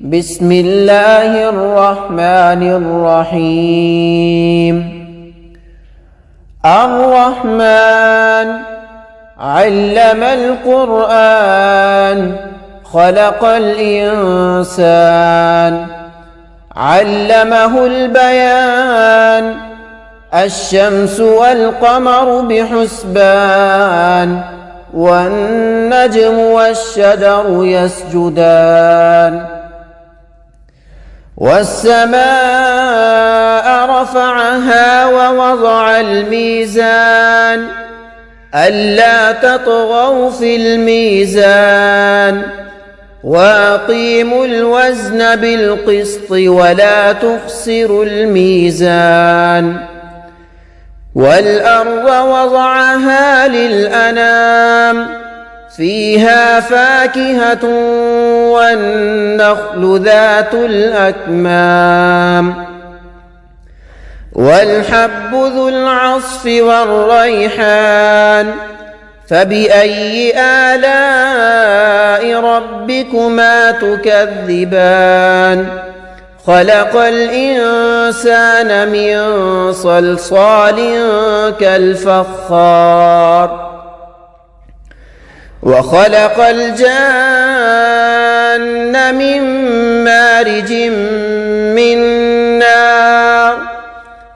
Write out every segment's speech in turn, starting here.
بسم الله الرحمن الرحيم. الرحمن علم القرآن خلق الإنسان علمه البيان الشمس والقمر بحسبان والنجم والشجر يسجدان والسماء رفعها ووضع الميزان ألا تطغوا في الميزان وأقيموا الوزن بالقسط ولا تخسروا الميزان والأرض وضعها للأنام فيها فاكهة والنخل ذات الأكمام والحب ذو العصف والريحان فبأي آلاء ربكما تكذبان خلق الإنسان من صلصال كالفخار وخلق الجان من مارج من نار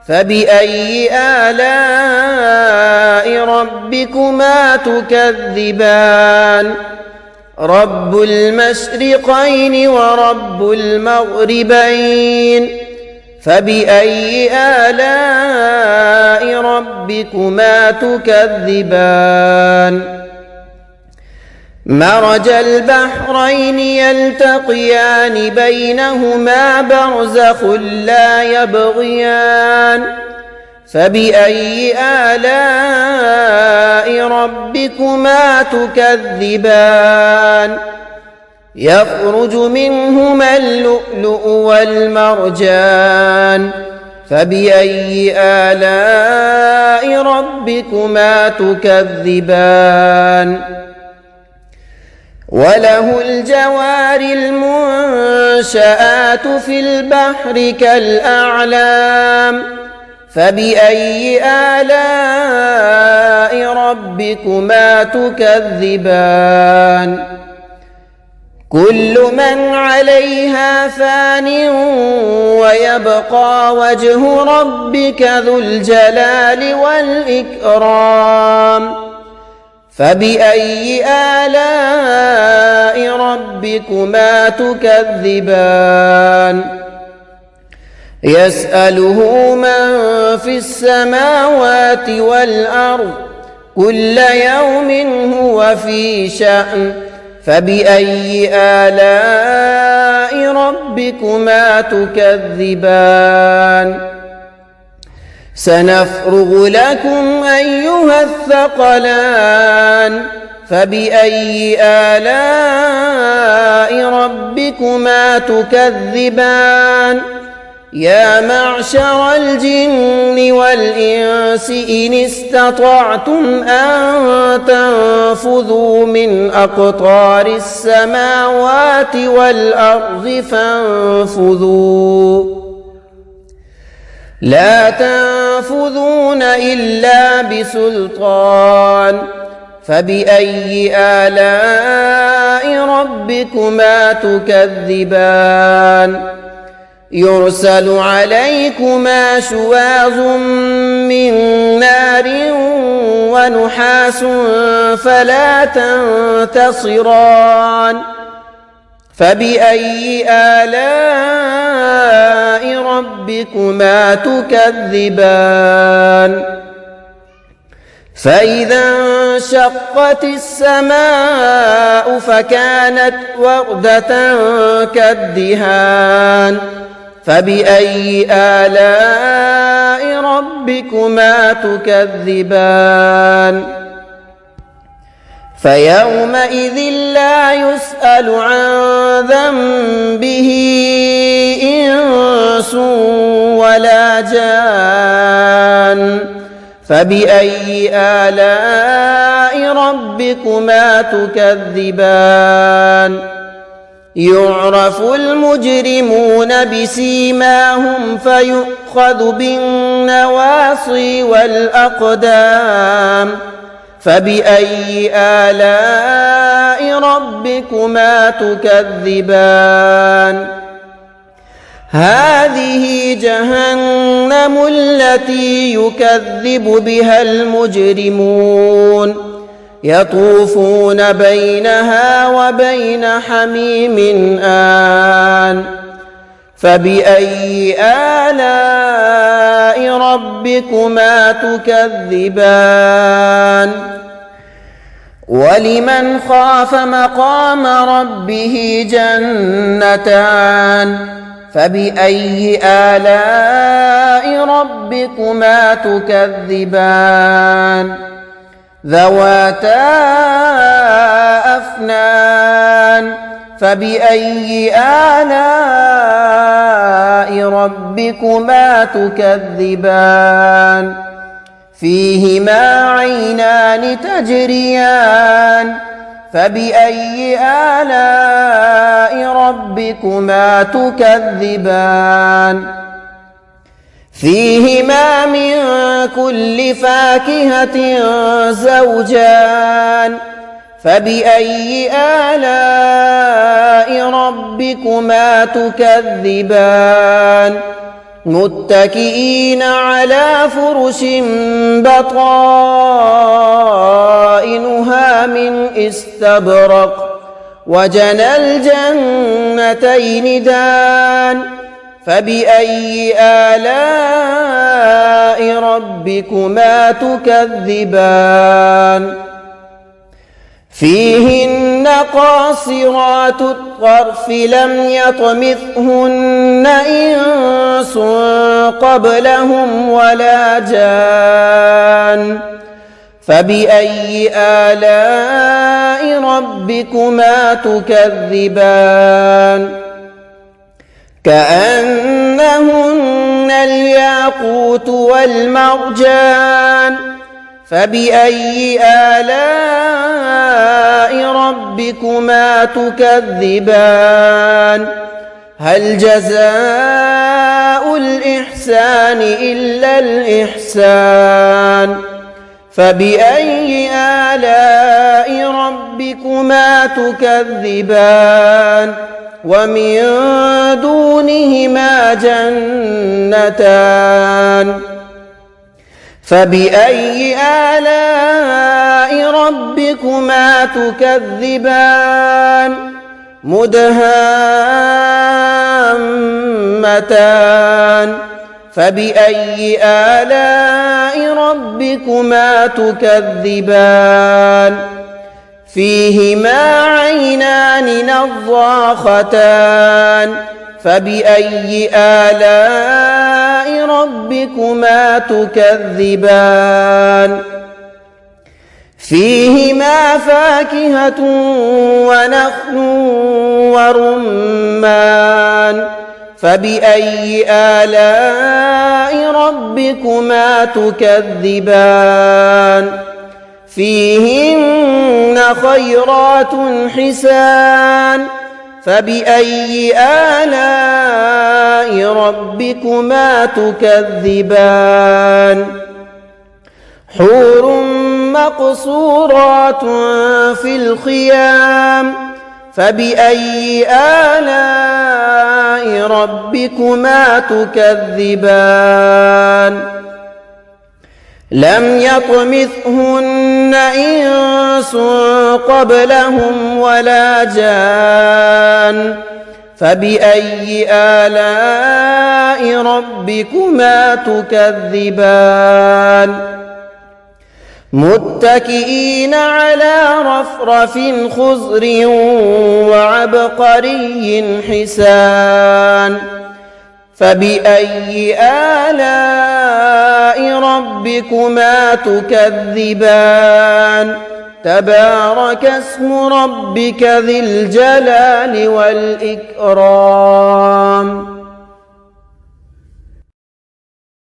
فبأي آلاء ربكما تكذبان رب المشرقين ورب المغربين فبأي آلاء ربكما تكذبان مرج البحرين يلتقيان بينهما برزخ لا يبغيان فبأي آلاء ربكما تكذبان يخرج منهما اللؤلؤ والمرجان فبأي آلاء ربكما تكذبان وله الجوار المنشآت في البحر كالأعلام فبأي آلاء ربكما تكذبان كل من عليها فان ويبقى وجه ربك ذو الجلال والإكرام فبأي آلاء ربكما تكذبان يسأله من في السماوات والأرض كل يوم هو في شأن فبأي آلاء ربكما تكذبان سنفرغ لكم أيها الثقلان فبأي آلاء ربكما تكذبان يا معشر الجن والإنس إن استطعتم أن تنفذوا من أقطار السماوات والأرض فانفذوا لا تنفذون إلا بسلطان فبأي آلاء ربكما تكذبان يرسل عليكما شواظ من نار ونحاس فلا تنتصران فبأي آلاء ربكما تكذبان فإذا انشقت السماء فكانت وردة كالدهان فبأي آلاء ربكما تكذبان فيومئذ لا يسأل عن ذنبه إنس ولا جان فبأي آلاء ربكما تكذبان يعرف المجرمون بسيماهم فيؤخذ بالنواصي والأقدام فبأي آلاء ربكما تكذبان هذه جهنم التي يكذب بها المجرمون يطوفون بينها وبين حميم آن فبأي آلاء ربكما تكذبان ولمن خاف مقام ربه جنتان فبأي آلاء ربكما تكذبان ذواتا أفنان فبأي آلاء ربكما تكذبان فيهما عينان تجريان فبأي آلاء ربكما تكذبان فيهما من كل فاكهة زوجان فبأي آلاء ربكما تكذبان متكئين على فرش بطائنها من استبرق وجنى الجنتين دان فبأي آلاء ربكما تكذبان فيهن قاصرات الطرف لم يطمثهن إنس قبلهم ولا جان فبأي آلاء ربكما تكذبان كأنهن الياقوت والمرجان فبأي آلاء ربكما تكذبان هل جزاء الإحسان إلا الإحسان فبأي آلاء ربكما تكذبان ومن دونهما جنتان فبأي آلاء ربكما تكذبان مدهامتان فبأي آلاء ربكما تكذبان فيهما عينان نضاختان فبأي آلاء ربكما تكذبان فيهما فاكهة ونخل ورمان فبأي آلاء ربكما تكذبان فيهن خيرات حسان فبأي آلاء ربكما تكذبان حور مقصورات في الخيام فبأي آلاء ربكما تكذبان لم يطمثهن إنس قبلهم ولا جان فبأي آلاء ربكما تكذبان متكئين على رفرف خضر وعبقري حسان فبأي آلاء ربكما تكذبان تبارك اسم ربك ذي الجلال والإكرام